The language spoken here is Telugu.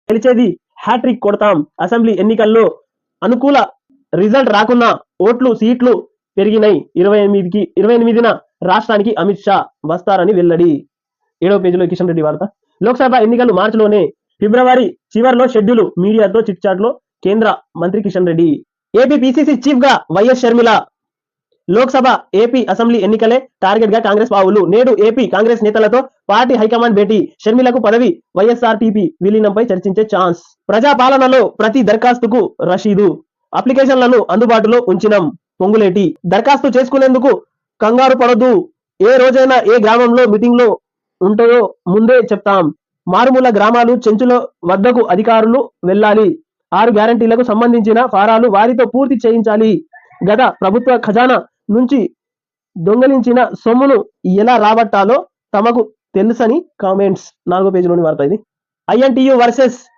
గెలిచేది హ్యాట్రిక్ కొడతాం. అసెంబ్లీ ఎన్నికల్లో అనుకూల రిజల్ట్ రాకున్నా ఓట్లు సీట్లు పెరిగినాయి. 28న రాష్ట్రానికి అమిత్ షా వస్తారని వెల్లడి. 7వ పేజీలో కిషన్ రెడ్డి వార్త. లోక్సభ ఎన్నికలు మార్చిలోనే, ఫిబ్రవరి చివర్లో షెడ్యూల్. మీడియాతో చిట్ చాట్ లో కేంద్ర మంత్రి Kishan Reddy. AP PCC chief గా YS Sharmila. Lok Sabha, AP assembly ఎన్నికలే టార్గెట్ గా కాంగ్రెస్ పావులు. నేడు ఏపీ కాంగ్రెస్ నేతలతో పార్టీ హైకమాండ్ భేటీ. షర్మిలకు పదవి, వైఎస్ఆర్టీపీ విలీనంపై చర్చించే ఛాన్స్. ప్రజాపాలనలో ప్రతి దరఖాస్తుకు రసీదు. అప్లికేషన్లను అందుబాటులో ఉంచినాం. పొంగులేటి. దరఖాస్తు చేసుకునేందుకు కంగారు పడొద్దు. ఏ రోజైనా ఏ గ్రామంలో మీటింగ్లో ఉంటాయో ముందే చెప్తాం. మారుమూల గ్రామాలు, చెంచుల వద్దకు అధికారులు వెళ్లాలి. 6 గ్యారంటీలకు సంబంధించిన ఫారాలు వారితో పూర్తి చేయించాలి. గత ప్రభుత్వ ఖజానా నుంచి దొంగలించిన సొమ్మును ఎలా రాబట్టాలో తమకు తెలుసని కామెంట్స్. 4వ పేజీలోని వార్త ఇది. ఐఎన్టీయూ వర్సెస్